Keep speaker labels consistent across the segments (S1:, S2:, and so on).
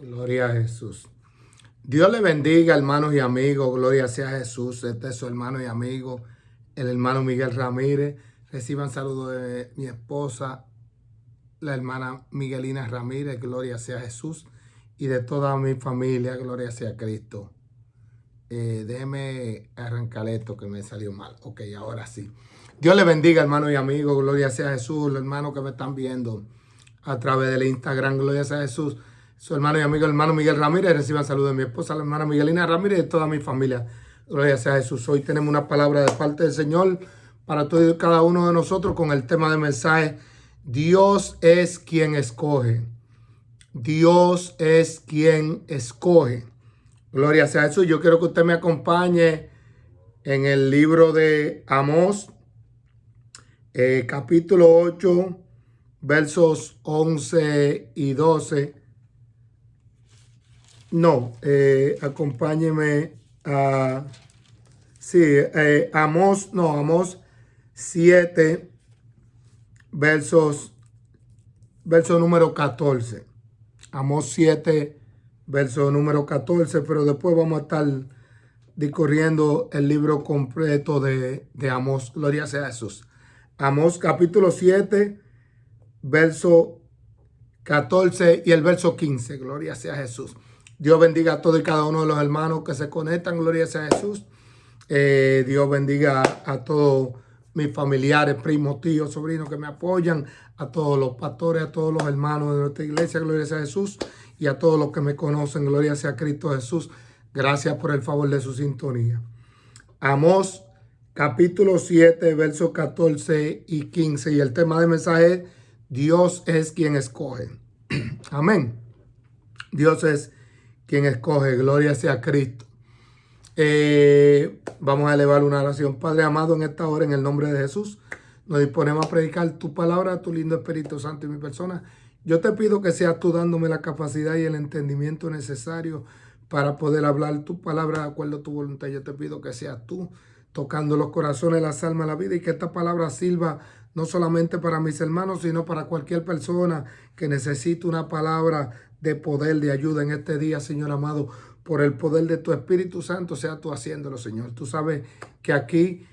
S1: Gloria a Jesús. Dios le bendiga, hermanos y amigos. Gloria sea a Jesús. Este es su hermano y amigo, el hermano Miguel Ramírez. Reciban saludos de mi esposa, la hermana Miguelina Ramírez. Gloria sea a Jesús. Y de toda mi familia. Gloria sea a Cristo. Déjeme arrancar esto que me salió mal. Ok, ahora sí. Dios le bendiga, hermanos y amigos. Gloria sea a Jesús. Los hermanos que me están viendo a través del Instagram. Gloria sea a Jesús. Su hermano y amigo, el hermano Miguel Ramírez. Reciban saludos de mi esposa, la hermana Miguelina Ramírez y de toda mi familia. Gloria sea a Jesús. Hoy tenemos una palabra de parte del Señor para todo y cada uno de nosotros con el tema de mensaje. Dios es quien escoge. Dios es quien escoge. Gloria sea a Jesús. Yo quiero que usted me acompañe en el libro de Amós, capítulo 8, versos 11 y 12. No, acompáñeme a... Sí, Amós 7, verso número 14. Amós 7, verso número 14, pero después vamos a estar discurriendo el libro completo de Amós. Gloria sea a Jesús. Amós capítulo 7, verso 14 y el verso 15. Gloria sea a Jesús. Dios bendiga a todos y cada uno de los hermanos que se conectan. Gloria sea a Jesús. Dios bendiga a todos mis familiares, primos, tíos, sobrinos que me apoyan, a todos los pastores, a todos los hermanos de nuestra iglesia. Gloria sea a Jesús. Y a todos los que me conocen. Gloria sea a Cristo Jesús. Gracias por el favor de su sintonía. Amós capítulo 7, versos 14 y 15. Y el tema del mensaje es: Dios es quien escoge. Amén. Dios es quien escoge. Gloria sea a Cristo. Vamos a elevar una oración. Padre amado, en esta hora, en el nombre de Jesús, nos disponemos a predicar tu palabra, tu lindo Espíritu Santo en mi persona. Yo te pido que seas tú dándome la capacidad y el entendimiento necesario para poder hablar tu palabra de acuerdo a tu voluntad. Yo te pido que seas tú tocando los corazones, las almas, la vida, y que esta palabra sirva no solamente para mis hermanos, sino para cualquier persona que necesite una palabra de poder, de ayuda en este día, Señor amado. Por el poder de tu Espíritu Santo, sea tú haciéndolo, Señor. Tú sabes que aquí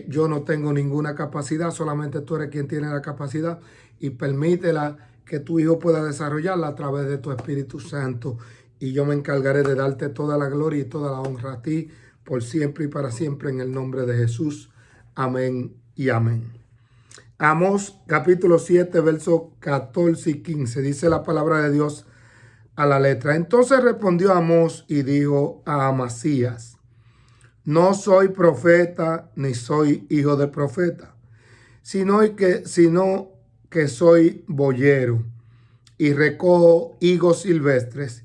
S1: yo no tengo ninguna capacidad, solamente tú eres quien tiene la capacidad, y permítela que tu Hijo pueda desarrollarla a través de tu Espíritu Santo. Y yo me encargaré de darte toda la gloria y toda la honra a ti, por siempre y para siempre, en el nombre de Jesús. Amén y amén. Amós capítulo 7, versos 14 y 15. Dice la palabra de Dios a la letra. Entonces respondió Amós y dijo a Amasías: no soy profeta, ni soy hijo de profeta, sino que soy boyero y recojo higos silvestres.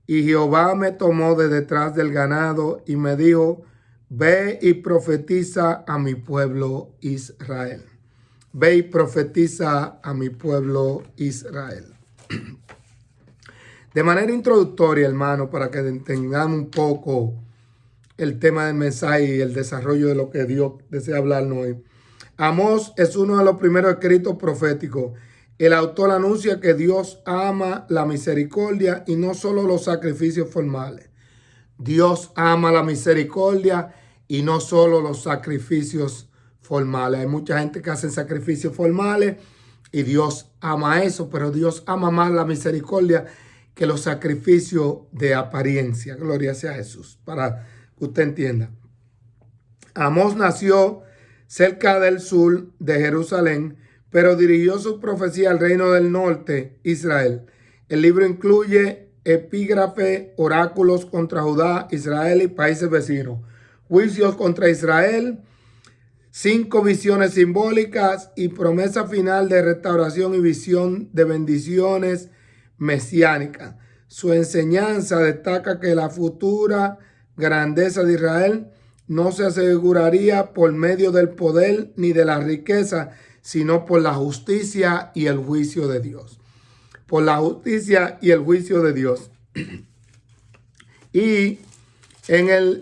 S1: Y Jehová me tomó de detrás del ganado y me dijo: ve y profetiza a mi pueblo Israel. Ve y profetiza a mi pueblo Israel. De manera introductoria, hermano, para que entendamos un poco el tema del mensaje y el desarrollo de lo que Dios desea hablarnos hoy. Amós es uno de los primeros escritos proféticos. El autor anuncia que Dios ama la misericordia y no solo los sacrificios formales. Dios ama la misericordia y no solo los sacrificios formales. Hay mucha gente que hace sacrificios formales y Dios ama eso, pero Dios ama más la misericordia que los sacrificios de apariencia. Gloria sea a Jesús, para que usted entienda. Amós nació cerca del sur de Jerusalén, pero dirigió su profecía al reino del norte, Israel. El libro incluye epígrafe, oráculos contra Judá, Israel y países vecinos, juicios contra Israel, 5 visiones simbólicas y promesa final de restauración y visión de bendiciones mesiánicas. Su enseñanza destaca que la futura grandeza de Israel no se aseguraría por medio del poder ni de la riqueza, sino por la justicia y el juicio de Dios. Por la justicia y el juicio de Dios. Y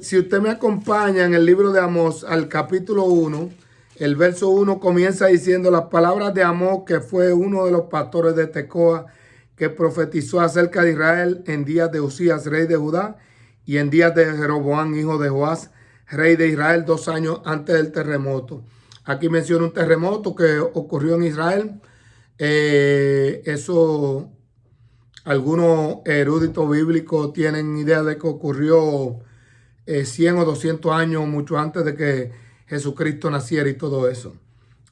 S1: si usted me acompaña en el libro de Amós, al capítulo 1, el verso 1 comienza diciendo las palabras de Amós, que fue uno de los pastores de Tecoa, que profetizó acerca de Israel en días de Usías, rey de Judá, y en días de Jeroboam, hijo de Joás, rey de Israel, 2 años antes del terremoto. Aquí menciona un terremoto que ocurrió en Israel. Eso, algunos eruditos bíblicos tienen idea de que ocurrió 100 o 200 años, mucho antes de que Jesucristo naciera y todo eso.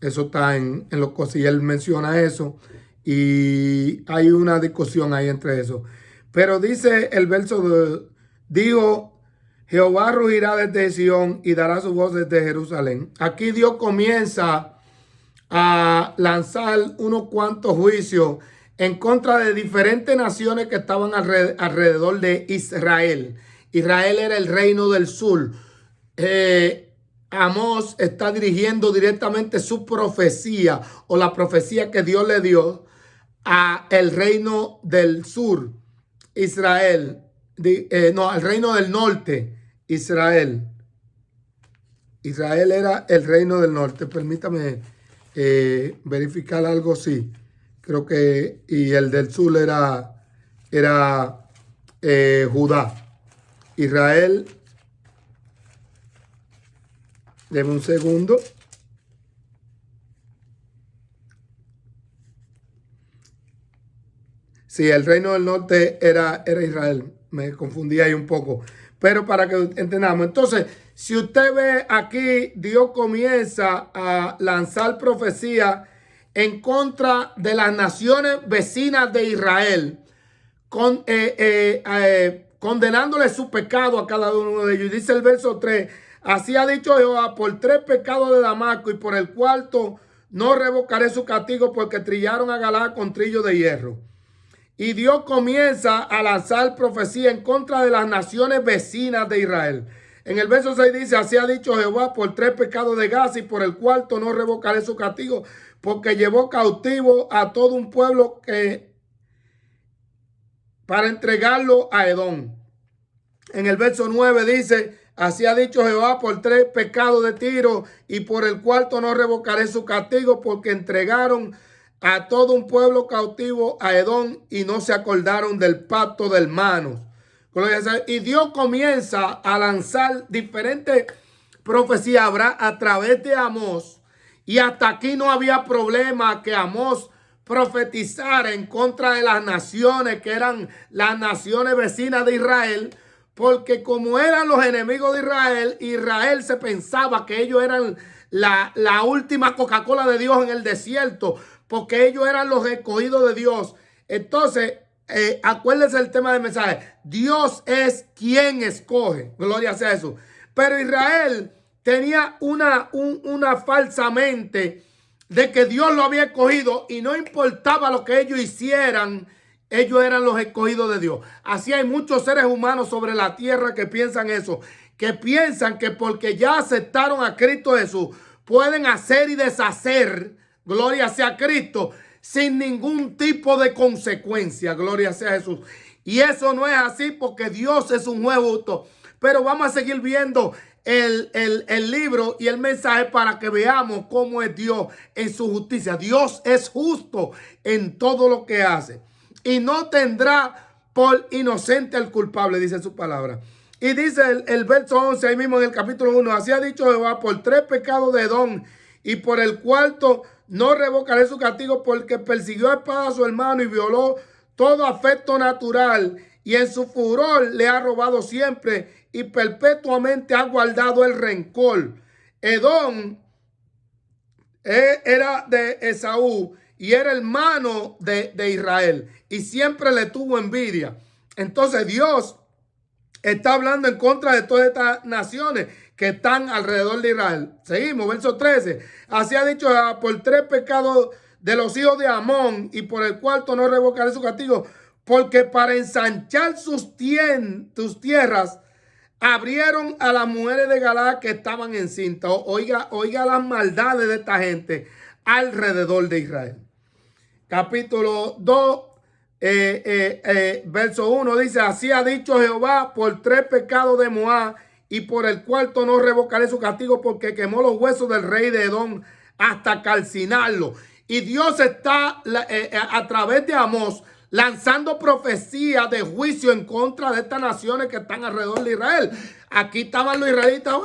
S1: Eso está en los cosas y él menciona eso. Y hay una discusión ahí entre eso. Pero dice el verso digo, Jehová rugirá desde Sión y dará su voz desde Jerusalén. Aquí Dios comienza a lanzar unos cuantos juicios en contra de diferentes naciones que estaban alrededor de Israel. Israel era el reino del sur. Amós está dirigiendo directamente su profecía o la profecía que Dios le dio a el reino del sur, Israel. Al reino del norte, Israel. Israel era el reino del norte. Permítame verificar algo, sí. Creo que, y el del sur era Judá. Israel, deme un segundo. Sí, el reino del norte era Israel. Me confundí ahí un poco. Pero para que entendamos. Entonces, si usted ve aquí, Dios comienza a lanzar profecía en contra de las naciones vecinas de Israel, condenándole su pecado a cada uno de ellos. Y dice el verso 3, así ha dicho Jehová, por 3 pecados de Damasco y por el cuarto no revocaré su castigo, porque trillaron a Galaad con trillo de hierro. Y Dios comienza a lanzar profecía en contra de las naciones vecinas de Israel. En el verso 6 dice, así ha dicho Jehová, por 3 pecados de Gaza y por el cuarto no revocaré su castigo, porque llevó cautivo a todo un pueblo para entregarlo a Edom. En el verso 9 dice, así ha dicho Jehová, por 3 pecados de Tiro y por el cuarto no revocaré su castigo, porque entregaron a todo un pueblo cautivo a Edom y no se acordaron del pacto de hermanos. Y Dios comienza a lanzar diferentes profecías a través de Amós. Y hasta aquí no había problema que Amós profetizara en contra de las naciones que eran las naciones vecinas de Israel. Porque como eran los enemigos de Israel, Israel se pensaba que ellos eran la última Coca-Cola de Dios en el desierto, porque ellos eran los escogidos de Dios. Entonces, acuérdense el tema del mensaje. Dios es quien escoge. Gloria sea a Jesús. Pero Israel tenía una falsa mente de que Dios lo había escogido y no importaba lo que ellos hicieran, ellos eran los escogidos de Dios. Así hay muchos seres humanos sobre la tierra que piensan eso, que piensan que porque ya aceptaron a Cristo Jesús, pueden hacer y deshacer, gloria sea a Cristo, sin ningún tipo de consecuencia, gloria sea a Jesús. Y eso no es así, porque Dios es un juez justo. Pero vamos a seguir viendo el libro y el mensaje para que veamos cómo es Dios en su justicia. Dios es justo en todo lo que hace y no tendrá por inocente al culpable, dice su palabra. Y dice el verso 11 ahí mismo en el capítulo 1, así ha dicho Jehová, por 3 pecados de Edom y por el cuarto no revocaré su castigo, porque persiguió a espada a su hermano y violó todo afecto natural, y en su furor le ha robado siempre y perpetuamente ha guardado el rencor. Edom era de Esaú y era hermano de Israel y siempre le tuvo envidia. Entonces Dios está hablando en contra de todas estas naciones que están alrededor de Israel. Seguimos, verso 13. Así ha dicho, por 3 pecados de los hijos de Amón y por el cuarto no revocaré su castigo, porque para ensanchar tus tierras abrieron a las mujeres de Galaad que estaban encintas. Oiga las maldades de esta gente alrededor de Israel. Capítulo 2. Verso 1 dice, así ha dicho Jehová, por 3 pecados de Moab y por el cuarto no revocaré su castigo, porque quemó los huesos del rey de Edom hasta calcinarlo. Y Dios está a través de Amós lanzando profecías de juicio en contra de estas naciones que están alrededor de Israel. Aquí estaban los israelitas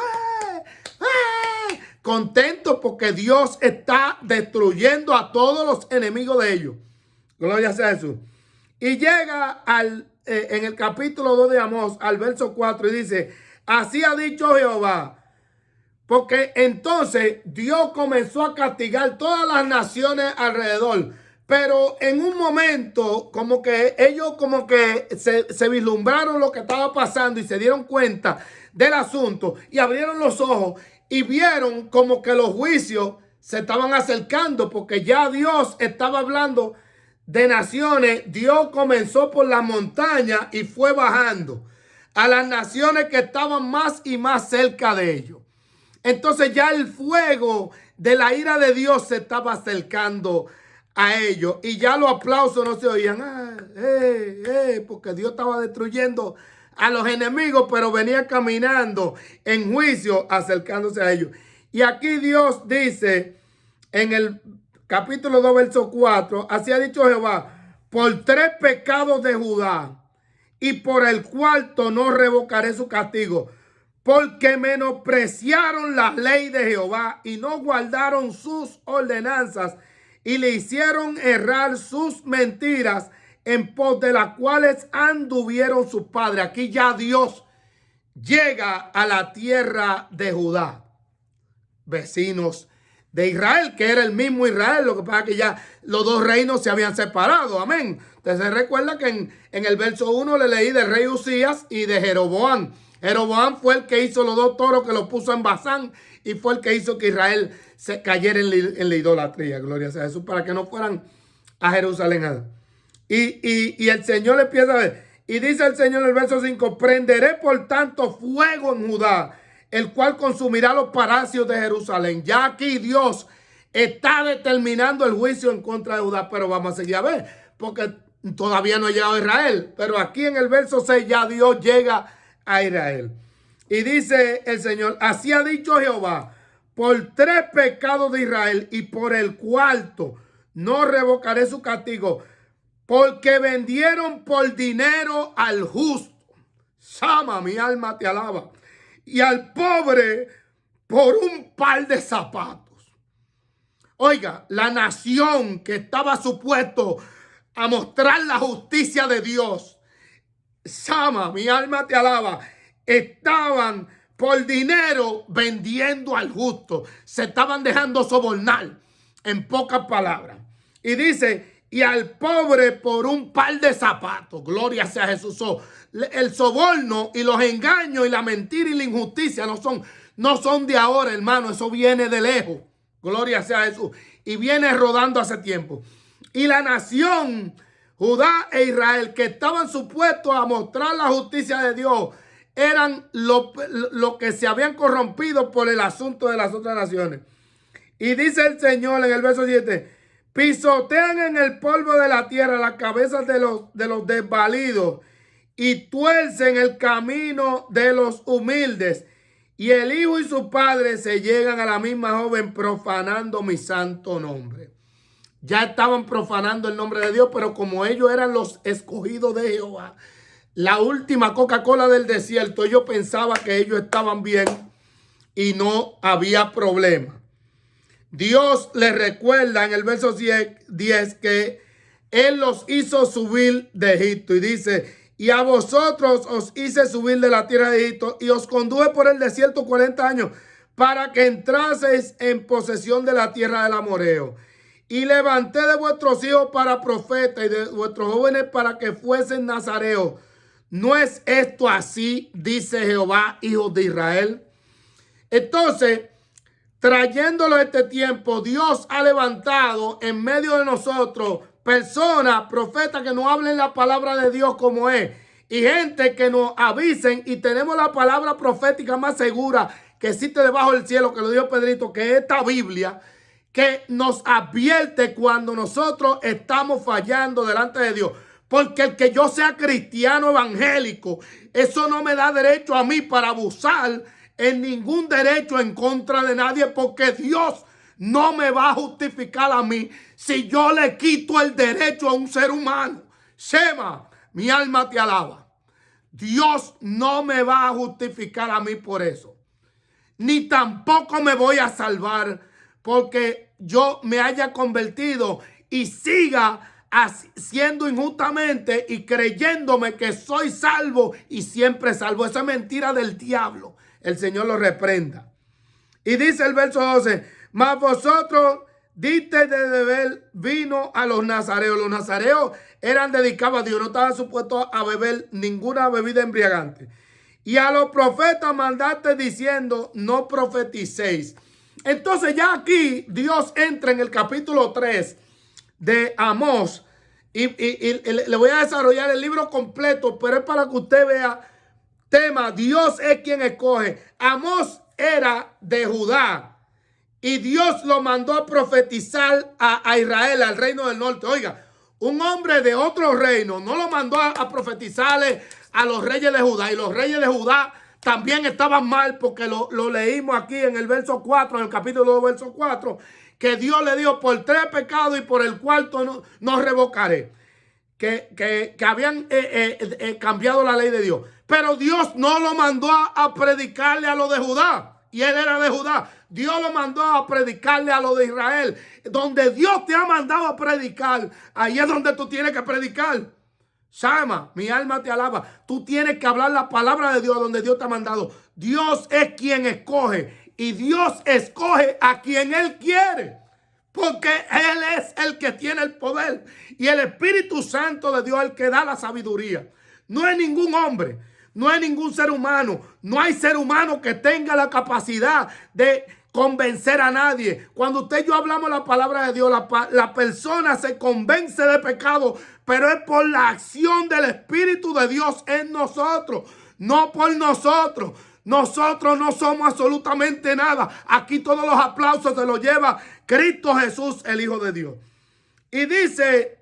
S1: contentos porque Dios está destruyendo a todos los enemigos de ellos. Gloria sea a Jesús. Y llega en el capítulo 2 de Amós, al verso 4, y dice: así ha dicho Jehová. Porque entonces Dios comenzó a castigar todas las naciones alrededor. Pero en un momento como que ellos como que se vislumbraron lo que estaba pasando y se dieron cuenta del asunto y abrieron los ojos y vieron como que los juicios se estaban acercando porque ya Dios estaba hablando de naciones. Dios comenzó por la montaña y fue bajando a las naciones que estaban más y más cerca de ellos. Entonces ya el fuego de la ira de Dios se estaba acercando a ellos. Y ya los aplausos no se oían. Porque Dios estaba destruyendo a los enemigos, pero venía caminando en juicio, acercándose a ellos. Y aquí Dios dice en el capítulo 2, verso 4, así ha dicho Jehová: por 3 pecados de Judá y por el cuarto no revocaré su castigo, porque menospreciaron la ley de Jehová y no guardaron sus ordenanzas y le hicieron errar sus mentiras, en pos de las cuales anduvieron sus padres. Aquí ya Dios llega a la tierra de Judá, vecinos de Israel, que era el mismo Israel. Lo que pasa es que ya los dos reinos se habían separado. Amén. Entonces se recuerda que en el verso 1 le leí del rey Usías y de Jeroboam. Jeroboam fue el que hizo los 2 toros, que los puso en Basán, y fue el que hizo que Israel se cayera en la idolatría. Gloria sea a Jesús, para que no fueran a Jerusalén. Y el Señor empieza a ver. Y dice el Señor en el verso 5: prenderé por tanto fuego en Judá, el cual consumirá los palacios de Jerusalén. Ya aquí Dios está determinando el juicio en contra de Judá, pero vamos a seguir a ver, porque todavía no ha llegado a Israel. Pero aquí en el verso 6 ya Dios llega a Israel. Y dice el Señor: así ha dicho Jehová, por 3 pecados de Israel y por el cuarto no revocaré su castigo, porque vendieron por dinero al justo. Sama, mi alma te alaba. Y al pobre por un par de zapatos. Oiga, la nación que estaba supuesto a mostrar la justicia de Dios, Sama, mi alma te alaba, estaban por dinero vendiendo al justo. Se estaban dejando sobornar, en pocas palabras. Y dice: y al pobre por un par de zapatos. Gloria sea a Jesús. El soborno y los engaños y la mentira y la injusticia no son de ahora, hermano. Eso viene de lejos. Gloria sea a Jesús. Y viene rodando hace tiempo. Y la nación, Judá e Israel, que estaban supuestos a mostrar la justicia de Dios, eran lo que se habían corrompido por el asunto de las otras naciones. Y dice el Señor en el verso 7: pisotean en el polvo de la tierra las cabezas de los desvalidos y tuercen el camino de los humildes. Y el hijo y su padre se llegan a la misma joven, profanando mi santo nombre. Ya estaban profanando el nombre de Dios, pero como ellos eran los escogidos de Jehová, la última Coca-Cola del desierto, ellos pensaban que ellos estaban bien y no había problema. Dios les recuerda en el verso 10 que Él los hizo subir de Egipto. Y dice: y a vosotros os hice subir de la tierra de Egipto y os conduje por el desierto 40 años para que entraseis en posesión de la tierra del amorreo. Y levanté de vuestros hijos para profetas y de vuestros jóvenes para que fuesen nazareos. ¿No es esto así? Dice Jehová, hijos de Israel. Entonces, trayéndolo este tiempo, Dios ha levantado en medio de nosotros personas, profetas que nos hablen la palabra de Dios como es. Y gente que nos avisen, y tenemos la palabra profética más segura que existe debajo del cielo, que lo dijo Pedrito, que es esta Biblia, que nos advierte cuando nosotros estamos fallando delante de Dios. Porque el que yo sea cristiano evangélico, eso no me da derecho a mí para abusar en ningún derecho en contra de nadie, porque Dios no me va a justificar a mí si yo le quito el derecho a un ser humano. Shema, mi alma te alaba. Dios no me va a justificar a mí por eso. Ni tampoco me voy a salvar porque yo me haya convertido y siga haciendo injustamente y creyéndome que soy salvo y siempre salvo. Esa es mentira del diablo. El Señor lo reprenda. Y dice el verso 12, mas vosotros diste de beber vino a los nazareos. Los nazareos eran dedicados a Dios, no estaban supuestos a beber ninguna bebida embriagante. Y a los profetas mandaste diciendo, no profeticéis. Entonces ya aquí Dios entra en el capítulo 3 de Amós. Y le voy a desarrollar el libro completo, pero es para que usted vea tema. Dios es quien escoge. Amós era de Judá y Dios lo mandó a profetizar a Israel, al reino del norte. Oiga, un hombre de otro reino no lo mandó a profetizarle a los reyes de Judá. Y los reyes de Judá también estaban mal, porque lo leímos aquí en el verso 4, en el capítulo 2, verso 4, que Dios le dijo: por 3 pecados y por el cuarto no revocaré. Que habían cambiado la ley de Dios. Pero Dios no lo mandó a predicarle a lo de Judá. Y él era de Judá. Dios lo mandó a predicarle a lo de Israel. Donde Dios te ha mandado a predicar, ahí es donde tú tienes que predicar. Shama, mi alma te alaba. Tú tienes que hablar la palabra de Dios donde Dios te ha mandado. Dios es quien escoge. Y Dios escoge a quien Él quiere. Porque Él es el que tiene el poder. Y el Espíritu Santo de Dios es el que da la sabiduría. No es ningún hombre. No hay ningún ser humano. No hay ser humano que tenga la capacidad de convencer a nadie. Cuando usted y yo hablamos la palabra de Dios, la persona se convence de pecado, pero es por la acción del Espíritu de Dios en nosotros, no por nosotros. Nosotros no somos absolutamente nada. Aquí todos los aplausos se los lleva Cristo Jesús, el Hijo de Dios. Y dice,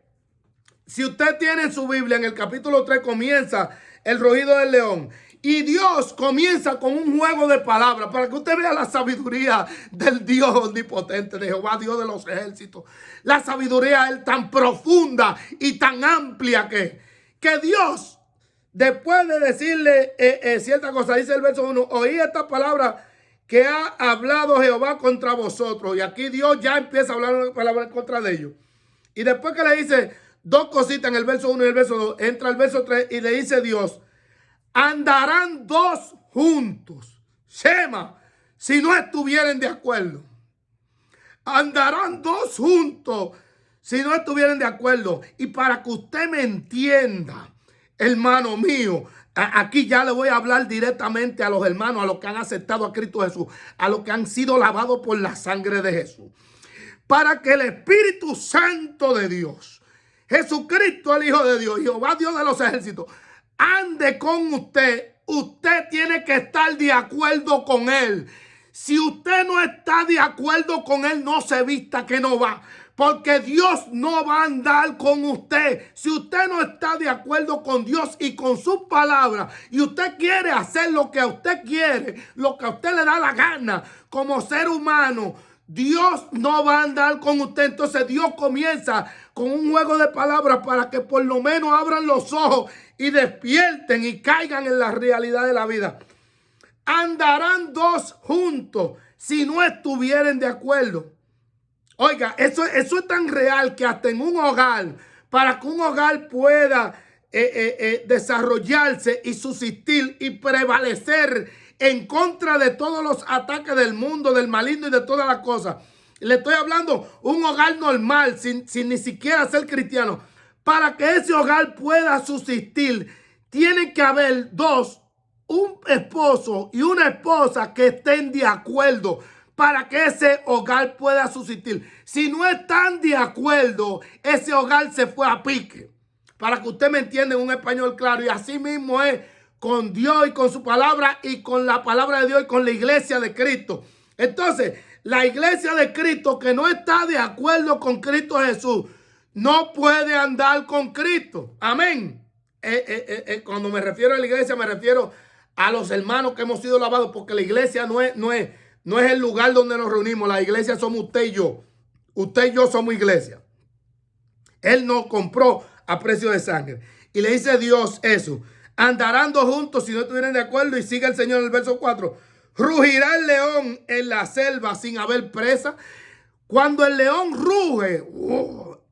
S1: si usted tiene su Biblia, en el capítulo 3 comienza el rugido del león. Y Dios comienza con un juego de palabras para que usted vea la sabiduría del Dios omnipotente, de Jehová, Dios de los ejércitos. La sabiduría es tan profunda y tan amplia que Dios, después de decirle cierta cosa, dice el verso 1, oí esta palabra que ha hablado Jehová contra vosotros. Y aquí Dios ya empieza a hablar una palabra en contra de ellos. Y después que le dice dos cositas en el verso 1 y el verso 2, entra el verso 3 y le dice Dios: andarán dos juntos, Shema, si no estuvieren de acuerdo. Andarán dos juntos si no estuvieren de acuerdo. Y para que usted me entienda, hermano mío, aquí ya le voy a hablar directamente a los hermanos, a los que han aceptado a Cristo Jesús, a los que han sido lavados por la sangre de Jesús. Para que el Espíritu Santo de Dios, Jesucristo el Hijo de Dios, Jehová Dios de los ejércitos, ande con usted, usted tiene que estar de acuerdo con Él. Si usted no está de acuerdo con Él, no se vista, que no va. Porque Dios no va a andar con usted. Si usted no está de acuerdo con Dios y con su palabra, y usted quiere hacer lo que usted quiere, lo que a usted le da la gana como ser humano, Dios no va a andar con usted. Entonces Dios comienza con un juego de palabras para que por lo menos abran los ojos y despierten y caigan en la realidad de la vida. Andarán dos juntos si no estuvieren de acuerdo. Oiga, eso es tan real que hasta en un hogar, para que un hogar pueda desarrollarse y subsistir y prevalecer en contra de todos los ataques del mundo, del maligno y de todas las cosas. Le estoy hablando un hogar normal, sin ni siquiera ser cristiano. Para que ese hogar pueda subsistir, tiene que haber dos, un esposo y una esposa que estén de acuerdo para que ese hogar pueda subsistir. Si no están de acuerdo, ese hogar se fue a pique. Para que usted me entienda en un español claro. Y así mismo es con Dios y con su palabra y con la palabra de Dios y con la iglesia de Cristo. Entonces, la iglesia de Cristo que no está de acuerdo con Cristo Jesús no puede andar con Cristo. Amén. Cuando me refiero a la iglesia, me refiero a los hermanos que hemos sido lavados, porque la iglesia no es el lugar donde nos reunimos. La iglesia somos usted y yo. Usted y yo somos iglesia. Él nos compró a precio de sangre. Y le dice Dios eso. Andarán dos juntos si no estuvieran de acuerdo. Y sigue el Señor en el verso 4. Rugirá el león en la selva sin haber presa. Cuando el león ruge,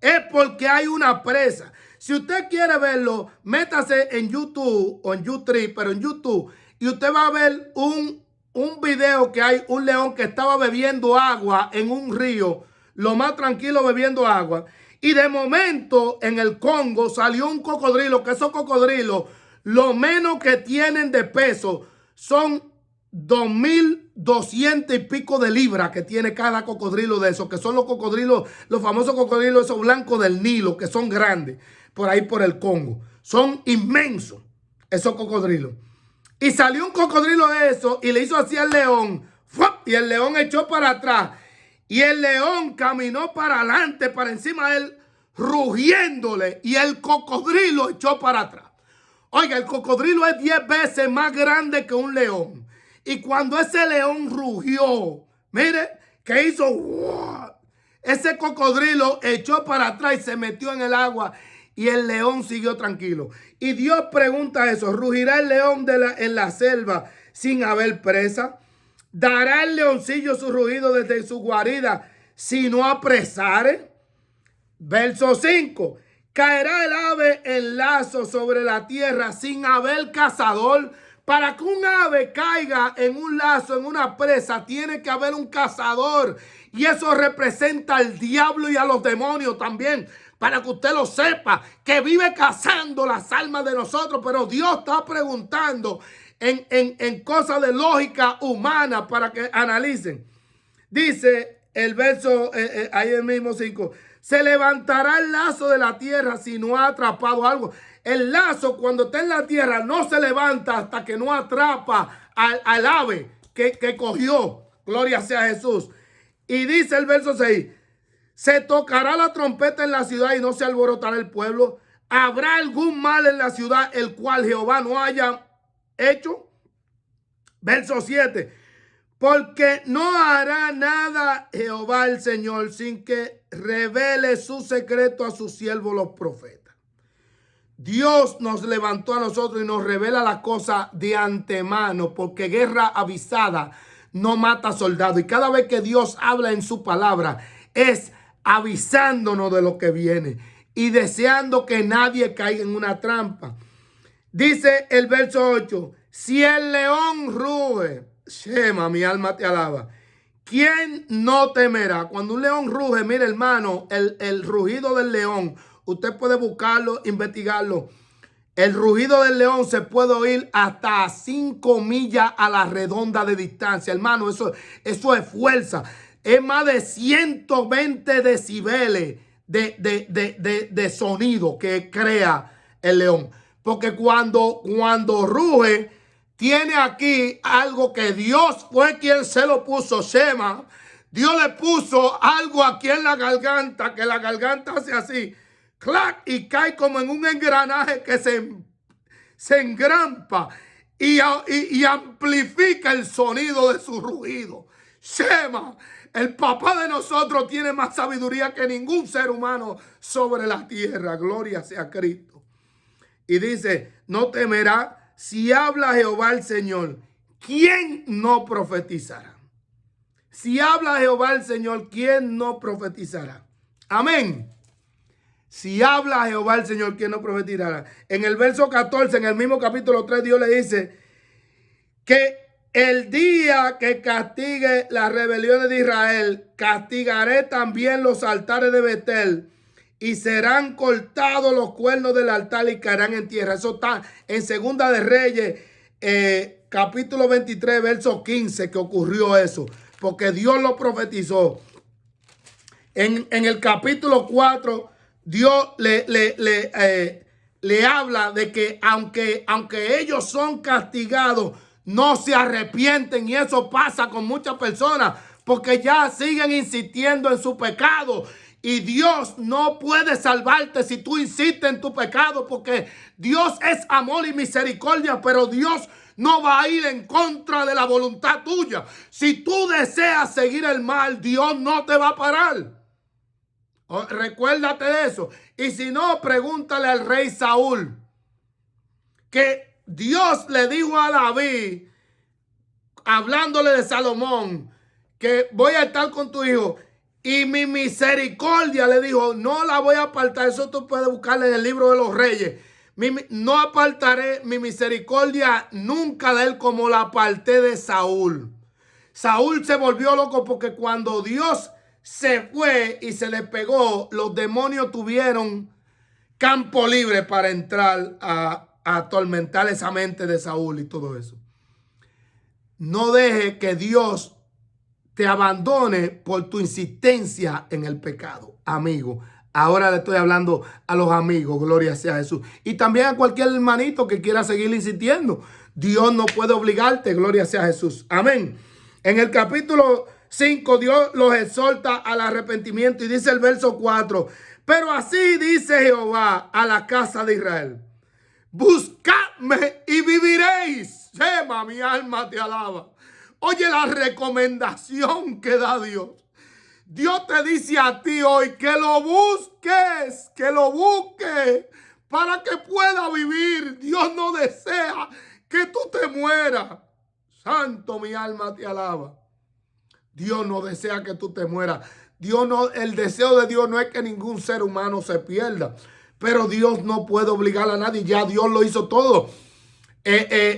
S1: es porque hay una presa. Si usted quiere verlo, métase en YouTube o en YouTube, pero en YouTube. Y usted va a ver un video que hay un león que estaba bebiendo agua en un río. Lo más tranquilo bebiendo agua. Y de momento en el Congo salió un cocodrilo. Que esos cocodrilos, lo menos que tienen de peso son 2,200 y pico de libras que tiene cada cocodrilo de esos, que son los cocodrilos, los famosos cocodrilos esos blancos del Nilo, que son grandes, por ahí por el Congo. Son inmensos esos cocodrilos. Y salió un cocodrilo de eso y le hizo así al león, y el león echó para atrás. Y el león caminó para adelante, para encima de él, rugiéndole, y el cocodrilo echó para atrás. Oiga, el cocodrilo es 10 veces más grande que un león. Y cuando ese león rugió, mire, que hizo, ese cocodrilo echó para atrás y se metió en el agua y el león siguió tranquilo. Y Dios pregunta eso, ¿rugirá el león en la selva sin haber presa? ¿Dará el leoncillo su rugido desde su guarida si no apresare? Verso 5. ¿Caerá el ave en lazo sobre la tierra sin haber cazador? Para que un ave caiga en un lazo, en una presa, tiene que haber un cazador. Y eso representa al diablo y a los demonios también. Para que usted lo sepa, que vive cazando las almas de nosotros. Pero Dios está preguntando en cosas de lógica humana para que analicen. Dice el verso, ahí el mismo 5. Se levantará el lazo de la tierra si no ha atrapado algo. El lazo cuando está en la tierra no se levanta hasta que no atrapa al ave que cogió. Gloria sea a Jesús. Y dice el verso 6. Se tocará la trompeta en la ciudad y no se alborotará el pueblo. ¿Habrá algún mal en la ciudad el cual Jehová no haya hecho? Verso 7. Porque no hará nada Jehová el Señor sin que revele su secreto a sus siervos los profetas. Dios nos levantó a nosotros y nos revela las cosas de antemano, porque guerra avisada no mata soldado. Y cada vez que Dios habla en su palabra, es avisándonos de lo que viene y deseando que nadie caiga en una trampa. Dice el verso 8, si el león ruge, Shema, mi alma te alaba, ¿quién no temerá? Cuando un león ruge, mire hermano, el rugido del león, usted puede buscarlo, investigarlo. El rugido del león se puede oír hasta 5 millas a la redonda de distancia. Hermano, eso es fuerza. Es más de 120 decibeles de sonido que crea el león. Porque cuando ruge, tiene aquí algo que Dios fue quien se lo puso, Shema. Dios le puso algo aquí en la garganta, que la garganta hace así, clac, y cae como en un engranaje que se engrampa y amplifica el sonido de su rugido. Shema, el papá de nosotros tiene más sabiduría que ningún ser humano sobre la tierra. Gloria sea a Cristo. Y dice, no temerá si habla Jehová el Señor. ¿Quién no profetizará? Si habla Jehová el Señor, ¿quién no profetizará? Amén. Si habla Jehová el Señor, ¿quién no profetizará? En el verso 14, en el mismo capítulo 3, Dios le dice que el día que castigue las rebeliones de Israel, castigaré también los altares de Betel y serán cortados los cuernos del altar y caerán en tierra. Eso está en Segunda de Reyes, capítulo 23, verso 15, que ocurrió eso, porque Dios lo profetizó. En el capítulo 4, Dios le habla de que aunque ellos son castigados, no se arrepienten, y eso pasa con muchas personas porque ya siguen insistiendo en su pecado. Y Dios no puede salvarte si tú insistes en tu pecado, porque Dios es amor y misericordia, pero Dios no va a ir en contra de la voluntad tuya. Si tú deseas seguir el mal, Dios no te va a parar. Recuérdate de eso. Y si no, pregúntale al rey Saúl, que Dios le dijo a David, hablándole de Salomón, que voy a estar con tu hijo. Y mi misericordia, le dijo, no la voy a apartar. Eso tú puedes buscarle en el libro de los reyes. No apartaré mi misericordia nunca de él como la aparté de Saúl. Saúl se volvió loco porque cuando Dios se fue y se le pegó, los demonios tuvieron campo libre para entrar a atormentar esa mente de Saúl y todo eso. No deje que Dios te abandone por tu insistencia en el pecado, amigo. Ahora le estoy hablando a los amigos, gloria sea a Jesús. Y también a cualquier hermanito que quiera seguir insistiendo. Dios no puede obligarte, gloria sea a Jesús. Amén. En el capítulo 5, Dios los exhorta al arrepentimiento y dice el verso 4. Pero así dice Jehová a la casa de Israel: buscadme y viviréis. Sema, mi alma te alaba. Oye la recomendación que da Dios. Dios te dice a ti hoy que lo busques, para que pueda vivir. Dios no desea que tú te mueras. Santo, mi alma te alaba. Dios no desea que tú te mueras. El deseo de Dios no es que ningún ser humano se pierda. Pero Dios no puede obligar a nadie. Ya Dios lo hizo todo.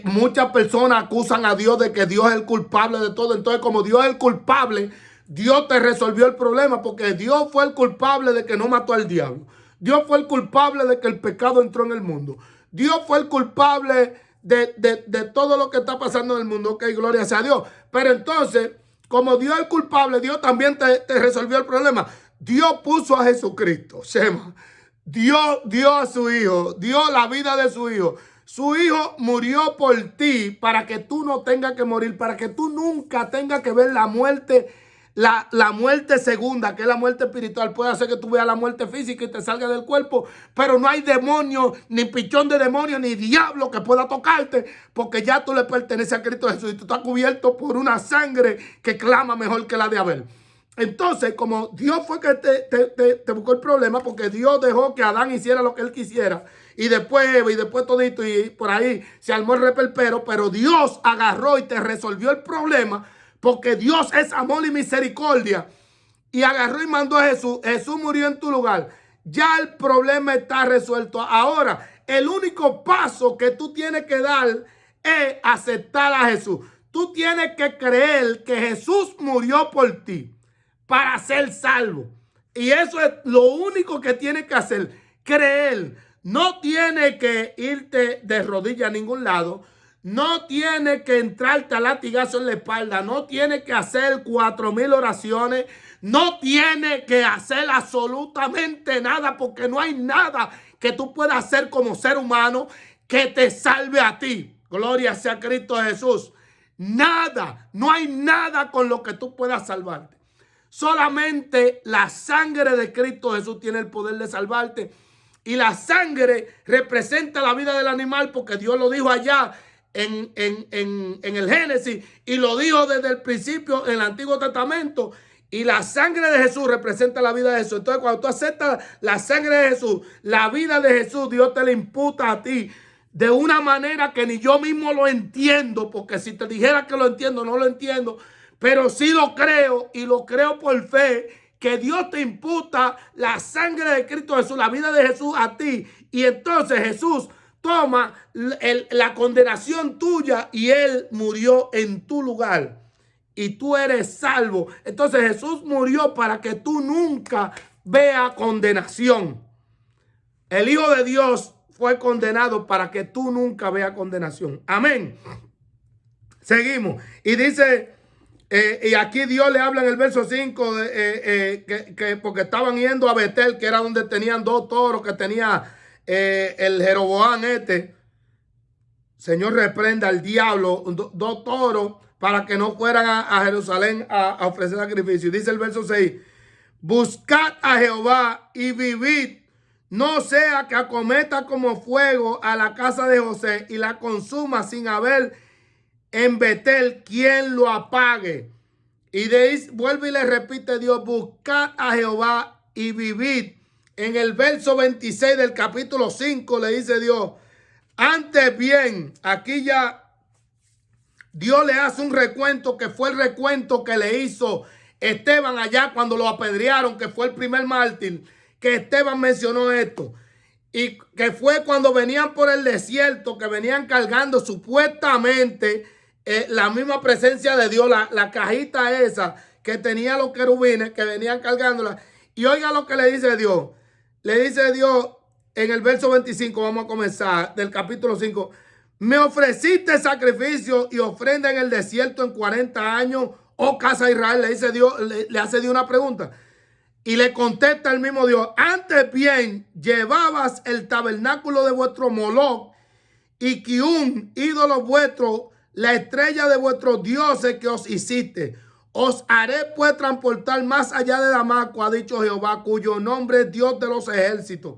S1: Muchas personas acusan a Dios de que Dios es el culpable de todo. Entonces, como Dios es el culpable, Dios te resolvió el problema, porque Dios fue el culpable de que no mató al diablo. Dios fue el culpable de que el pecado entró en el mundo. Dios fue el culpable de todo lo que está pasando en el mundo. Ok, gloria sea a Dios. Pero entonces, como Dios es el culpable, Dios también te resolvió el problema. Dios puso a Jesucristo. Dios dio a su hijo, dio la vida de su hijo. Su hijo murió por ti para que tú no tengas que morir, para que tú nunca tengas que ver la muerte, la muerte segunda, que es la muerte espiritual. Puede hacer que tú veas la muerte física y te salga del cuerpo, pero no hay demonio, ni pichón de demonio, ni diablo que pueda tocarte, porque ya tú le perteneces a Cristo Jesús y tú estás cubierto por una sangre que clama mejor que la de Abel. Entonces, como Dios fue que te buscó el problema, porque Dios dejó que Adán hiciera lo que él quisiera, y después Eva, y después todito, y por ahí se armó el reperpero, pero Dios agarró y te resolvió el problema, porque Dios es amor y misericordia, y agarró y mandó a Jesús. Jesús murió en tu lugar. Ya el problema está resuelto. Ahora, el único paso que tú tienes que dar es aceptar a Jesús. Tú tienes que creer que Jesús murió por ti para ser salvo. Y eso es lo único que tienes que hacer, creer. No tienes que irte de rodillas a ningún lado. No tienes que entrarte a latigazo en la espalda. No tienes que hacer 4,000 oraciones. No tienes que hacer absolutamente nada, porque no hay nada que tú puedas hacer como ser humano que te salve a ti. Gloria sea a Cristo Jesús. Nada, no hay nada con lo que tú puedas salvarte. Solamente la sangre de Cristo Jesús tiene el poder de salvarte. Y la sangre representa la vida del animal, porque Dios lo dijo allá en el Génesis, y lo dijo desde el principio en el Antiguo Testamento. Y la sangre de Jesús representa la vida de Jesús. Entonces, cuando tú aceptas la sangre de Jesús, la vida de Jesús, Dios te la imputa a ti de una manera que ni yo mismo lo entiendo, porque si te dijera que lo entiendo, no lo entiendo. Pero sí lo creo, y lo creo por fe, que Dios te imputa la sangre de Cristo Jesús, la vida de Jesús a ti. Y entonces Jesús toma la condenación tuya y Él murió en tu lugar. Y tú eres salvo. Entonces Jesús murió para que tú nunca veas condenación. El Hijo de Dios fue condenado para que tú nunca veas condenación. Amén. Seguimos. Y dice... y aquí Dios le habla en el verso 5 que porque estaban yendo a Betel, que era donde tenían 2 toros que tenía el Jeroboam Señor, reprenda al diablo, 2 toros para que no fueran a Jerusalén a ofrecer sacrificio. Y dice el verso 6, buscad a Jehová y vivid, no sea que acometa como fuego a la casa de José y la consuma sin haber en Betel quien lo apague. Y vuelve y le repite Dios, buscad a Jehová y vivid. En el verso 26 del capítulo 5 le dice Dios, antes bien, aquí ya Dios le hace un recuento que fue el recuento que le hizo Esteban allá cuando lo apedrearon, que fue el primer mártir, que Esteban mencionó esto. Y que fue cuando venían por el desierto, que venían cargando supuestamente la misma presencia de Dios, la cajita esa que tenía los querubines que venían cargándola. Y oiga lo que le dice Dios. Le dice Dios en el verso 25, vamos a comenzar, del capítulo 5. Me ofreciste sacrificio y ofrenda en el desierto en 40 años, oh casa de Israel. Le dice Dios, le hace Dios una pregunta. Y le contesta el mismo Dios, antes bien llevabas el tabernáculo de vuestro Moloch y Kium, ídolo vuestro, la estrella de vuestros dioses que os hiciste. Os haré pues transportar más allá de Damasco, ha dicho Jehová, cuyo nombre es Dios de los ejércitos.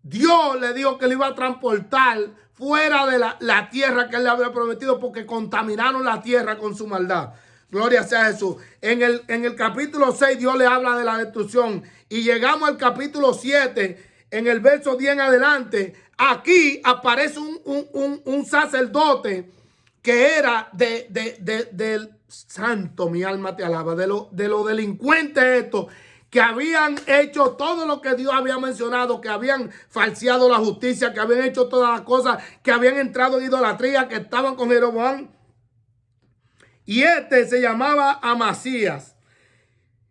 S1: Dios le dijo que le iba a transportar fuera de la tierra que él le había prometido porque contaminaron la tierra con su maldad. Gloria sea a Jesús. En el capítulo 6 Dios le habla de la destrucción. Y llegamos al capítulo 7, en el verso 10 en adelante. Aquí aparece un sacerdote que era del santo, mi alma te alaba, de los delincuentes estos, que habían hecho todo lo que Dios había mencionado, que habían falseado la justicia, que habían hecho todas las cosas, que habían entrado en idolatría, que estaban con Jeroboam. Y este se llamaba Amasías.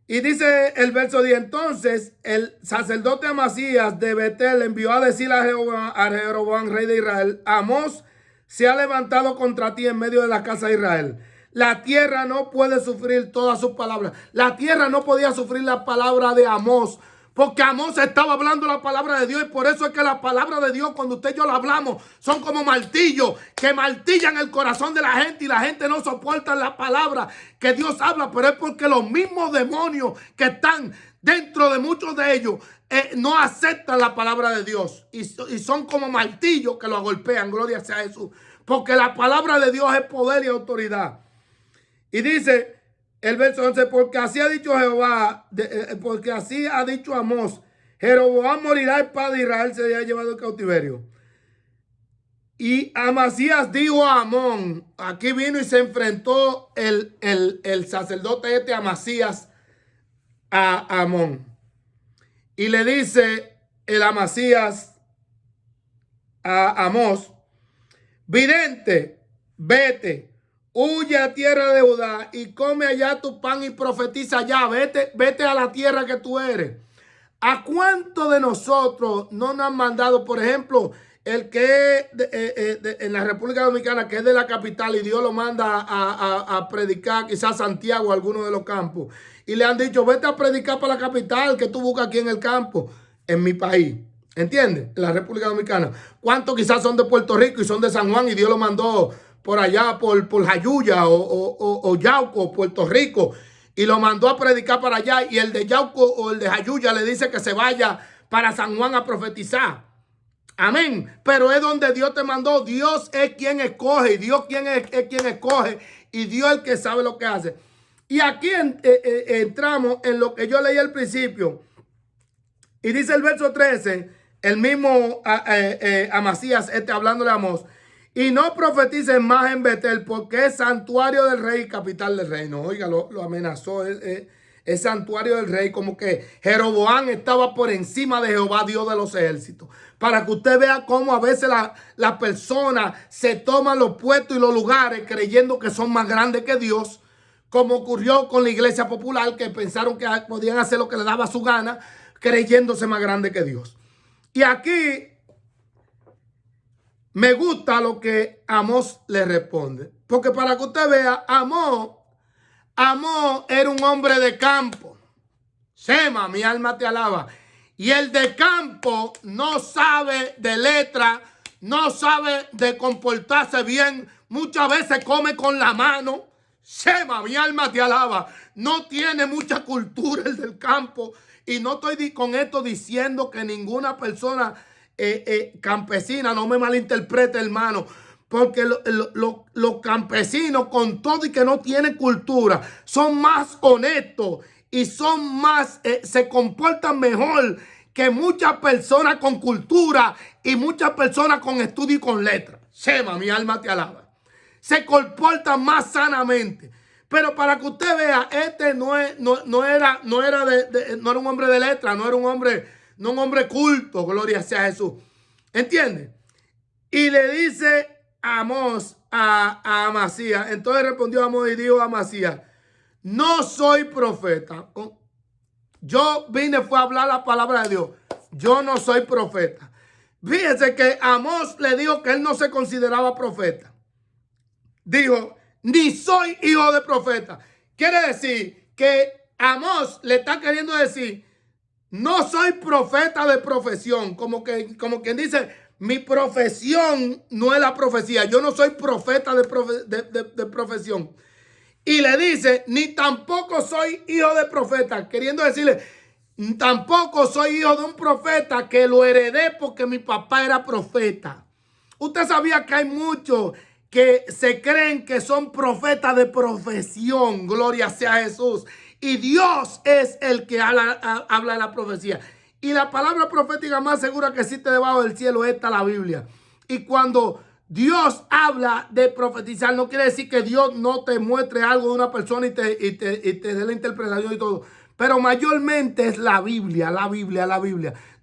S1: Y dice el verso 10, entonces el sacerdote Amasías de Betel envió a decir a Jeroboam, rey de Israel, Amós se ha levantado contra ti en medio de la casa de Israel. La tierra no puede sufrir todas sus palabras. La tierra no podía sufrir la palabra de Amós, porque Amós estaba hablando la palabra de Dios. Y por eso es que la palabra de Dios, cuando usted y yo la hablamos, son como martillos que martillan el corazón de la gente. Y la gente no soporta la palabra que Dios habla. Pero es porque los mismos demonios que están dentro de muchos de ellos no aceptan la palabra de Dios. Y son como martillos que lo golpean. Gloria sea a Jesús. Porque la palabra de Dios es poder y autoridad. Y dice el verso 11, porque así ha dicho Jehová, porque así ha dicho Amós, Jeroboam morirá, espada de Israel se ha llevado el cautiverio. Y Amasías dijo a Amón, aquí vino y se enfrentó el sacerdote Amasías a Amón. Y le dice el Amasías a Amós, vidente, vete. Huye a tierra de Judá y come allá tu pan y profetiza allá. Vete a la tierra que tú eres. ¿A cuánto de nosotros no nos han mandado, por ejemplo, el que es en la República Dominicana, que es de la capital, y Dios lo manda a predicar quizás a Santiago, a alguno de los campos, y le han dicho, vete a predicar para la capital que tú buscas aquí en el campo, en mi país? ¿Entiendes? En la República Dominicana. ¿Cuántos quizás son de Puerto Rico y son de San Juan y Dios lo mandó por allá, por Jayuya o Yauco, Puerto Rico, y lo mandó a predicar para allá, y el de Yauco o el de Jayuya le dice que se vaya para San Juan a profetizar? Amén. Pero es donde Dios te mandó. Dios es quien escoge, y Dios es quien escoge, y Dios es el que sabe lo que hace. Y aquí entramos en lo que yo leí al principio, y dice el verso 13, el mismo Amasías, hablándole a Amós, y no profeticen más en Betel, porque es santuario del rey y capital del reino. Oiga, lo amenazó, es santuario del rey, como que Jeroboam estaba por encima de Jehová, Dios de los ejércitos. Para que usted vea cómo a veces la persona se toma los puestos y los lugares creyendo que son más grandes que Dios, como ocurrió con la iglesia popular, que pensaron que podían hacer lo que les daba su gana, creyéndose más grande que Dios. Y aquí me gusta lo que Amós le responde. Porque para que usted vea, Amós era un hombre de campo. Shema, mi alma te alaba. Y el de campo no sabe de letra, no sabe de comportarse bien. Muchas veces come con la mano. Shema, mi alma te alaba. No tiene mucha cultura el del campo. Y no estoy con esto diciendo que ninguna persona campesina, no me malinterprete, hermano, porque los campesinos, con todo y que no tienen cultura, son más honestos y son más, se comportan mejor que muchas personas con cultura y muchas personas con estudio y con letras. Shema, mi alma te alaba. Se comportan más sanamente. Pero para que usted vea, este no era un hombre de letras, no era un hombre culto, gloria sea a Jesús. ¿Entiende? Y le dice Amós a Amasías. Entonces respondió Amós y dijo a Amasías: no soy profeta. Yo fue a hablar la palabra de Dios. Yo no soy profeta. Fíjese que Amós le dijo que él no se consideraba profeta. Dijo: ni soy hijo de profeta. Quiere decir que Amós le está queriendo decir: no soy profeta de profesión. Como quien dice, mi profesión no es la profecía. Yo no soy profeta de profesión. Y le dice: ni tampoco soy hijo de profeta. Queriendo decirle, tampoco soy hijo de un profeta que lo heredé porque mi papá era profeta. Usted sabía que hay muchos que se creen que son profetas de profesión. Gloria sea a Jesús. Y Dios es el que habla de la profecía. Y la palabra profética más segura que existe debajo del cielo está la Biblia. Y cuando Dios habla de profetizar, no quiere decir que Dios no te muestre algo de una persona y te dé la interpretación y todo. Pero mayormente es la Biblia.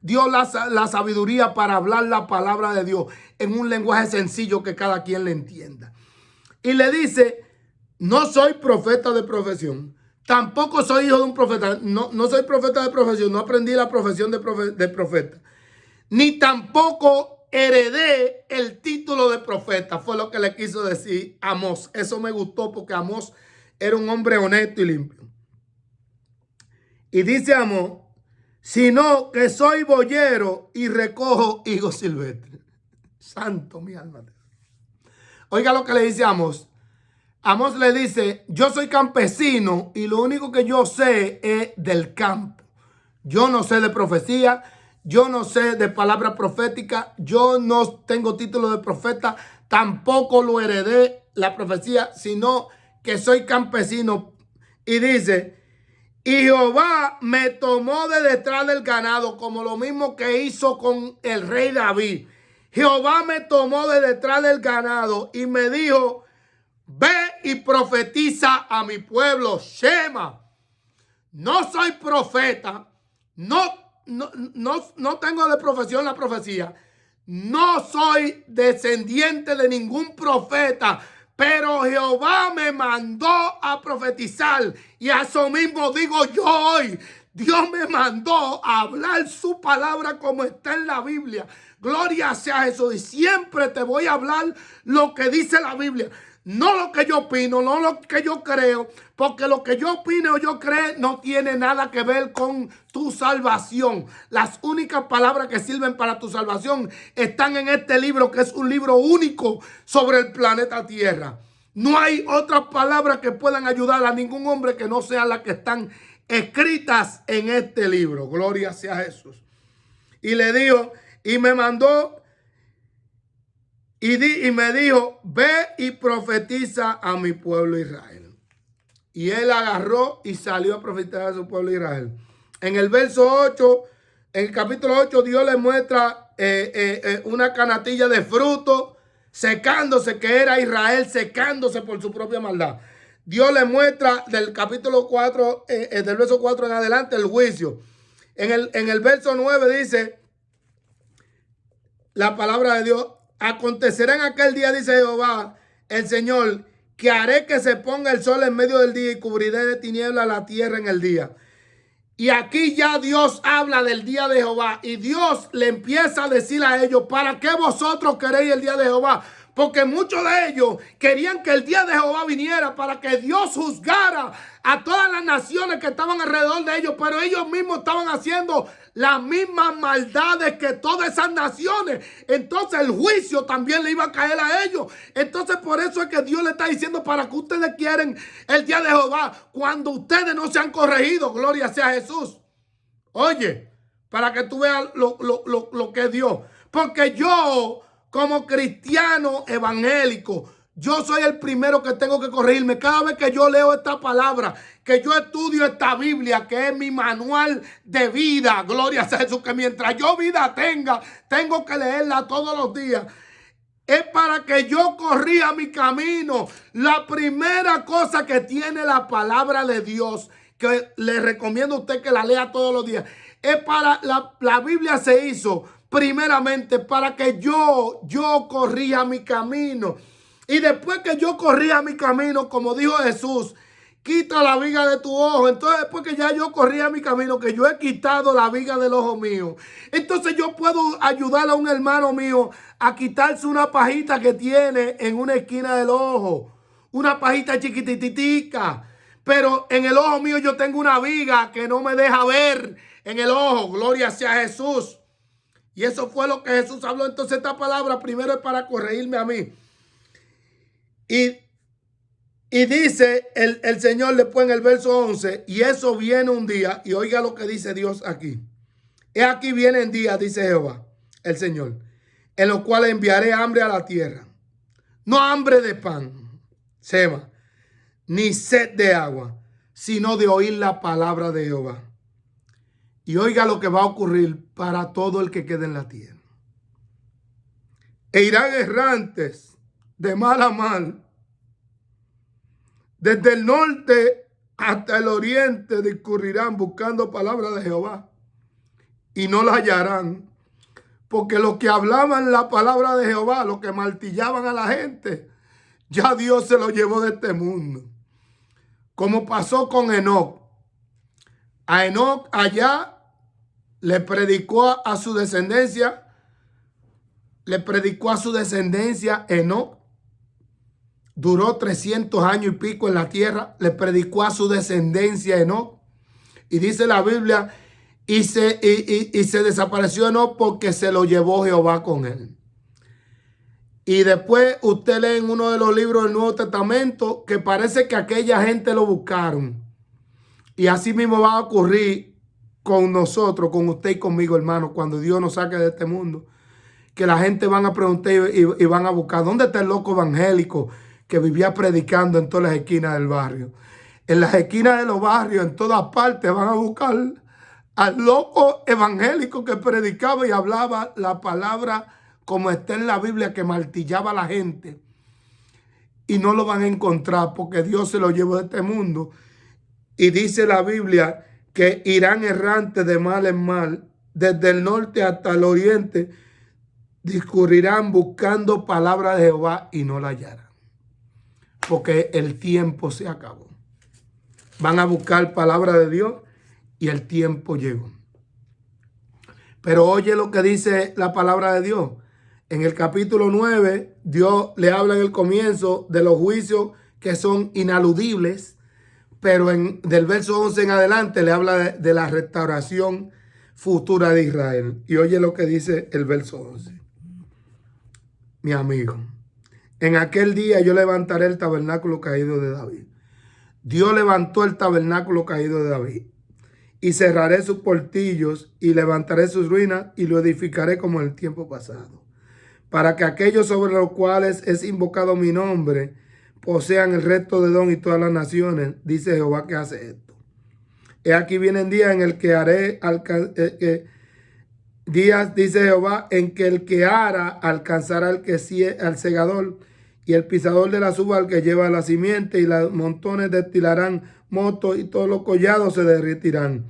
S1: Dios la sabiduría para hablar la palabra de Dios en un lenguaje sencillo que cada quien le entienda. Y le dice: no soy profeta de profesión. Tampoco soy hijo de un profeta. No soy profeta de profesión. No aprendí la profesión de profeta. Ni tampoco heredé el título de profeta. Fue lo que le quiso decir Amós. Eso me gustó porque Amós era un hombre honesto y limpio. Y dice Amós: sino que soy boyero y recojo higos silvestres. Santo mi alma. Oiga lo que le dice Amós. Amós le dice: yo soy campesino y lo único que yo sé es del campo. Yo no sé de profecía, yo no sé de palabra profética, yo no tengo título de profeta, tampoco lo heredé la profecía, sino que soy campesino. Y dice: y Jehová me tomó de detrás del ganado, como lo mismo que hizo con el rey David. Jehová me tomó de detrás del ganado y me dijo: ve y profetiza a mi pueblo. Shema. No soy profeta. No tengo de profesión la profecía. No soy descendiente de ningún profeta. Pero Jehová me mandó a profetizar. Y a eso mismo digo yo hoy. Dios me mandó a hablar su palabra como está en la Biblia. Gloria sea a Jesús. Y siempre te voy a hablar lo que dice la Biblia. No lo que yo opino, no lo que yo creo, porque lo que yo opino o yo creo no tiene nada que ver con tu salvación. Las únicas palabras que sirven para tu salvación están en este libro, que es un libro único sobre el planeta Tierra. No hay otras palabras que puedan ayudar a ningún hombre que no sean las que están escritas en este libro. Gloria sea a Jesús. Y le dijo, y me mandó... Y me dijo: ve y profetiza a mi pueblo Israel. Y él agarró y salió a profetizar a su pueblo Israel. En el verso 8, en el capítulo 8, Dios le muestra una canastilla de frutos secándose, que era Israel secándose por su propia maldad. Dios le muestra del capítulo 4, del verso 4 en adelante, el juicio. En el verso 9 dice la palabra de Dios: acontecerá en aquel día, dice Jehová el Señor, que haré que se ponga el sol en medio del día y cubriré de tiniebla la tierra en el día. Y aquí ya Dios habla del día de Jehová. Y Dios le empieza a decir a ellos: ¿para qué vosotros queréis el día de Jehová? Porque muchos de ellos querían que el día de Jehová viniera para que Dios juzgara a todas las naciones que estaban alrededor de ellos. Pero ellos mismos estaban haciendo las mismas maldades que todas esas naciones. Entonces el juicio también le iba a caer a ellos. Entonces por eso es que Dios le está diciendo: ¿para qué ustedes quieren el día de Jehová cuando ustedes no se han corregido? Gloria sea a Jesús. Oye, para que tú veas lo que es Dios. Porque yo, como cristiano evangélico, yo soy el primero que tengo que corregirme. Cada vez que yo leo esta palabra, que yo estudio esta Biblia, que es mi manual de vida, gloria a Jesús, que mientras yo vida tenga, tengo que leerla todos los días. Es para que yo corrija mi camino. La primera cosa que tiene la palabra de Dios, que le recomiendo a usted que la lea todos los días, es para la Biblia se hizo primeramente para que yo corrija mi camino. Y después que yo corría mi camino, como dijo Jesús, quita la viga de tu ojo. Entonces, después que ya yo corría mi camino, que yo he quitado la viga del ojo mío, entonces yo puedo ayudar a un hermano mío a quitarse una pajita que tiene en una esquina del ojo. Una pajita chiquititica. Pero en el ojo mío yo tengo una viga que no me deja ver en el ojo. Gloria sea a Jesús. Y eso fue lo que Jesús habló. Entonces esta palabra primero es para corregirme a mí. Y dice el Señor después en el verso 11, y eso viene un día, y oiga lo que dice Dios aquí. He aquí vienen días, dice Jehová, el Señor, en los cuales enviaré hambre a la tierra. No hambre de pan, Seba, ni sed de agua, sino de oír la palabra de Jehová. Y oiga lo que va a ocurrir para todo el que quede en la tierra. E irán errantes de mal a mal, desde el norte hasta el oriente discurrirán buscando palabra de Jehová y no la hallarán, porque los que hablaban la palabra de Jehová, los que martillaban a la gente, ya Dios se lo llevó de este mundo. Como pasó con Enoc. A Enoc allá le predicó a su descendencia, Enoc. Duró 300 años y pico en la tierra. Le predicó a su descendencia Enoc. Y dice la Biblia, y se desapareció Enoc porque se lo llevó Jehová con él. Y después usted lee en uno de los libros del Nuevo Testamento que parece que aquella gente lo buscaron. Y así mismo va a ocurrir con nosotros, con usted y conmigo, hermano, cuando Dios nos saque de este mundo. Que la gente van a preguntar y van a buscar, ¿dónde está el loco evangélico que vivía predicando en todas las esquinas del barrio? En las esquinas de los barrios, en todas partes, van a buscar al loco evangélico que predicaba y hablaba la palabra como está en la Biblia, que martillaba a la gente. Y no lo van a encontrar porque Dios se lo llevó de este mundo. Y dice la Biblia que irán errantes de mal en mal, desde el norte hasta el oriente, discurrirán buscando palabra de Jehová y no la hallarán. Porque el tiempo se acabó. Van a buscar palabra de Dios y el tiempo llegó. Pero oye lo que dice la palabra de Dios. En el capítulo 9, Dios le habla en el comienzo de los juicios que son inaludibles. Pero del verso 11 en adelante le habla de la restauración futura de Israel. Y oye lo que dice el verso 11. Mi amigo, en aquel día yo levantaré el tabernáculo caído de David. Dios levantó el tabernáculo caído de David. Y cerraré sus portillos y levantaré sus ruinas y lo edificaré como en el tiempo pasado. Para que aquellos sobre los cuales es invocado mi nombre posean el resto de Edom y todas las naciones, dice Jehová que hace esto. He aquí vienen días en el que haré días, dice Jehová, en que el que ara alcanzará al segador y el pisador de la uva al que lleva la simiente, y los montones destilarán mosto y todos los collados se derretirán.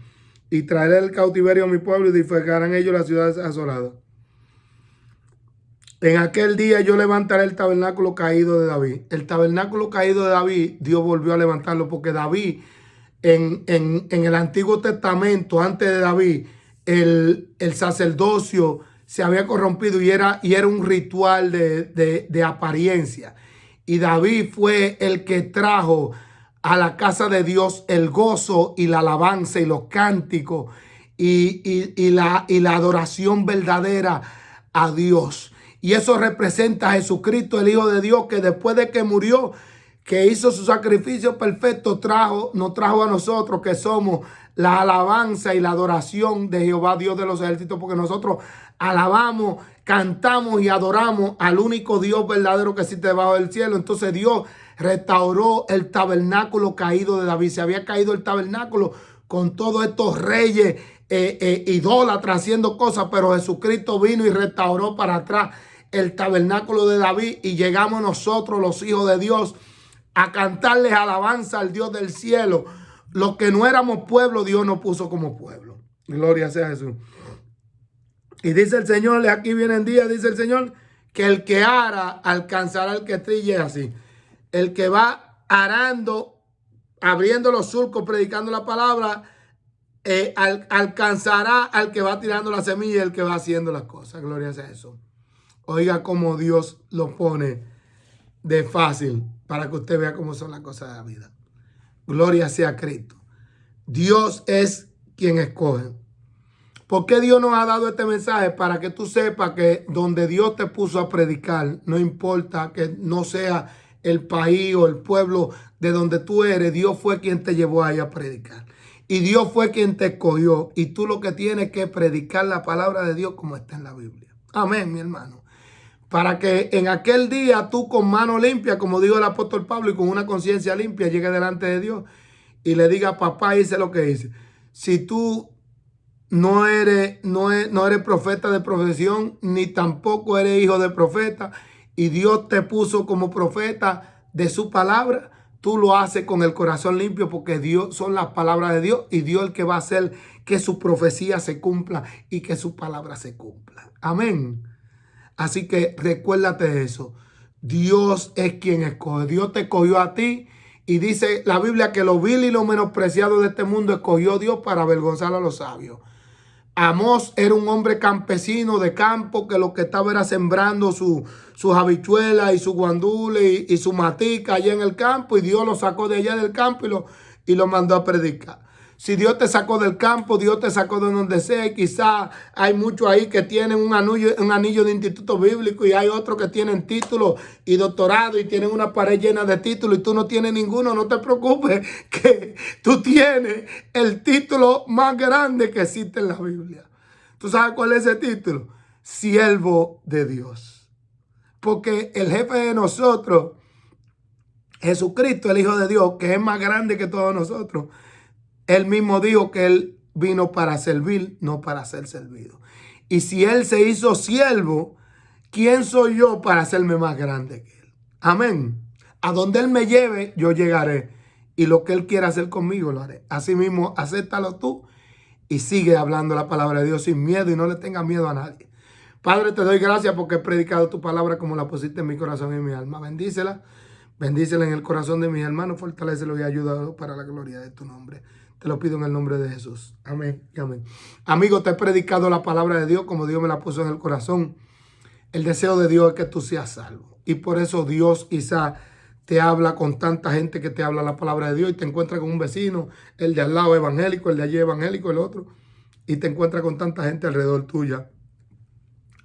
S1: Y traeré el cautiverio a mi pueblo y edificarán ellos las ciudades asoladas. En aquel día yo levantaré el tabernáculo caído de David. El tabernáculo caído de David, Dios volvió a levantarlo porque David, en el Antiguo Testamento, antes de David, el sacerdocio se había corrompido y era un ritual de apariencia. Y David fue el que trajo a la casa de Dios el gozo y la alabanza y los cánticos y la adoración verdadera a Dios. Y eso representa a Jesucristo, el Hijo de Dios, que después de que murió, que hizo su sacrificio perfecto, nos trajo a nosotros que somos la alabanza y la adoración de Jehová, Dios de los ejércitos, porque nosotros alabamos, cantamos y adoramos al único Dios verdadero que existe debajo del cielo. Entonces Dios restauró el tabernáculo caído de David. Se había caído el tabernáculo con todos estos reyes idólatras haciendo cosas, pero Jesucristo vino y restauró para atrás el tabernáculo de David, y llegamos nosotros, los hijos de Dios, a cantarles alabanza al Dios del cielo. Los que no éramos pueblo, Dios nos puso como pueblo. Gloria sea a Jesús. Y dice el Señor, aquí viene el día, dice el Señor, que el que ara alcanzará el que trille. Así. El que va arando, abriendo los surcos, predicando la palabra, alcanzará al que va tirando la semilla y el que va haciendo las cosas. Gloria sea a Jesús. Oiga cómo Dios lo pone de fácil para que usted vea cómo son las cosas de la vida. Gloria sea a Cristo. Dios es quien escoge. ¿Por qué Dios nos ha dado este mensaje? Para que tú sepas que donde Dios te puso a predicar, no importa que no sea el país o el pueblo de donde tú eres, Dios fue quien te llevó ahí a predicar. Y Dios fue quien te escogió. Y tú lo que tienes que predicar la palabra de Dios como está en la Biblia. Amén, mi hermano. Para que en aquel día tú con mano limpia, como dijo el apóstol Pablo, y con una conciencia limpia, llegue delante de Dios y le diga: papá, hice lo que hice. Si tú no eres profeta de profesión, ni tampoco eres hijo de profeta, y Dios te puso como profeta de su palabra, tú lo haces con el corazón limpio, porque Dios son las palabras de Dios, y Dios es el que va a hacer que su profecía se cumpla y que su palabra se cumpla. Amén. Así que recuérdate de eso. Dios es quien escoge. Dios te escogió a ti. Y dice la Biblia que lo vil y lo menospreciado de este mundo escogió Dios para avergonzar a los sabios. Amós era un hombre campesino de campo que lo que estaba era sembrando sus habichuelas y su guandule y su matica allá en el campo. Y Dios lo sacó de allá del campo y lo mandó a predicar. Si Dios te sacó del campo, Dios te sacó de donde sea. Y quizás hay muchos ahí que tienen un anillo de instituto bíblico, y hay otros que tienen título y doctorado y tienen una pared llena de títulos, y tú no tienes ninguno. No te preocupes, que tú tienes el título más grande que existe en la Biblia. ¿Tú sabes cuál es ese título? Siervo de Dios. Porque el jefe de nosotros, Jesucristo, el Hijo de Dios, que es más grande que todos nosotros, Él mismo dijo que Él vino para servir, no para ser servido. Y si Él se hizo siervo, ¿quién soy yo para hacerme más grande que Él? Amén. A donde Él me lleve, yo llegaré. Y lo que Él quiera hacer conmigo, lo haré. Así mismo, acéptalo tú y sigue hablando la palabra de Dios sin miedo, y no le tengas miedo a nadie. Padre, te doy gracias porque he predicado tu palabra como la pusiste en mi corazón y en mi alma. Bendícela. Bendícela en el corazón de mis hermanos. Fortalécelo y ayúdalo para la gloria de tu nombre. Te lo pido en el nombre de Jesús. Amén y amén. Amigo, te he predicado la palabra de Dios como Dios me la puso en el corazón. El deseo de Dios es que tú seas salvo. Y por eso Dios quizá te habla con tanta gente que te habla la palabra de Dios, y te encuentras con un vecino, el de al lado evangélico, el de allí evangélico, el otro. Y te encuentras con tanta gente alrededor tuya.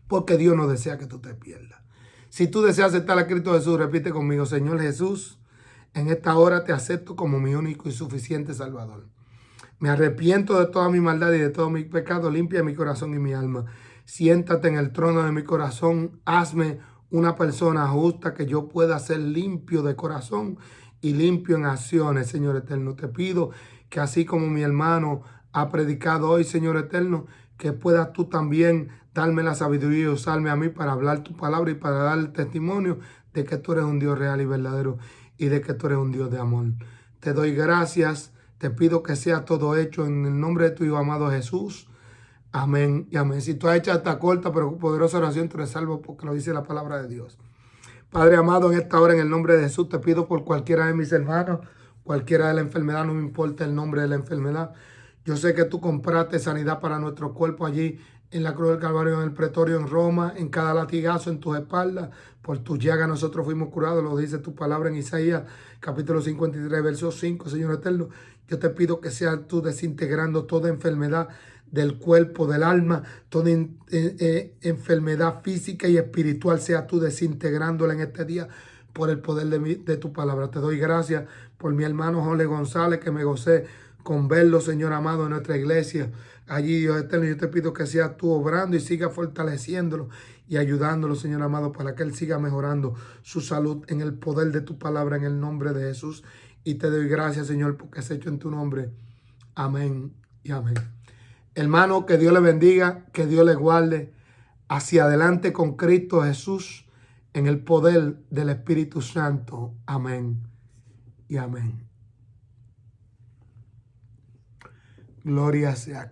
S1: Porque Dios no desea que tú te pierdas. Si tú deseas aceptar a Cristo Jesús, repite conmigo: Señor Jesús, en esta hora te acepto como mi único y suficiente Salvador. Me arrepiento de toda mi maldad y de todo mi pecado. Limpia mi corazón y mi alma. Siéntate en el trono de mi corazón. Hazme una persona justa, que yo pueda ser limpio de corazón y limpio en acciones, Señor eterno. Te pido que así como mi hermano ha predicado hoy, Señor eterno, que puedas tú también darme la sabiduría y usarme a mí para hablar tu palabra y para dar el testimonio de que tú eres un Dios real y verdadero, y de que tú eres un Dios de amor. Te doy gracias. Te pido que sea todo hecho en el nombre de tu Hijo amado Jesús. Amén y amén. Si tú has hecho esta corta pero poderosa oración, tú eres salvo, porque lo dice la palabra de Dios. Padre amado, en esta hora, en el nombre de Jesús, te pido por cualquiera de mis hermanos, cualquiera de la enfermedad, no me importa el nombre de la enfermedad. Yo sé que tú compraste sanidad para nuestro cuerpo allí en la cruz del Calvario, en el pretorio en Roma, en cada latigazo en tus espaldas. Por tus llagas nosotros fuimos curados, lo dice tu palabra en Isaías, capítulo 53, verso 5, Señor eterno. Yo te pido que seas tú desintegrando toda enfermedad del cuerpo, del alma, toda enfermedad física y espiritual, sea tú desintegrándola en este día por el poder de tu palabra. Te doy gracias por mi hermano Jorge González, que me gocé con verlo, Señor amado, en nuestra iglesia. Allí, Dios eterno, yo te pido que seas tú obrando y siga fortaleciéndolo y ayudándolo, Señor amado, para que él siga mejorando su salud en el poder de tu palabra, en el nombre de Jesús. Y te doy gracias, Señor, porque es hecho en tu nombre. Amén y amén. Hermano, que Dios le bendiga, que Dios le guarde. Hacia adelante con Cristo Jesús en el poder del Espíritu Santo. Amén y amén. Gloria sea.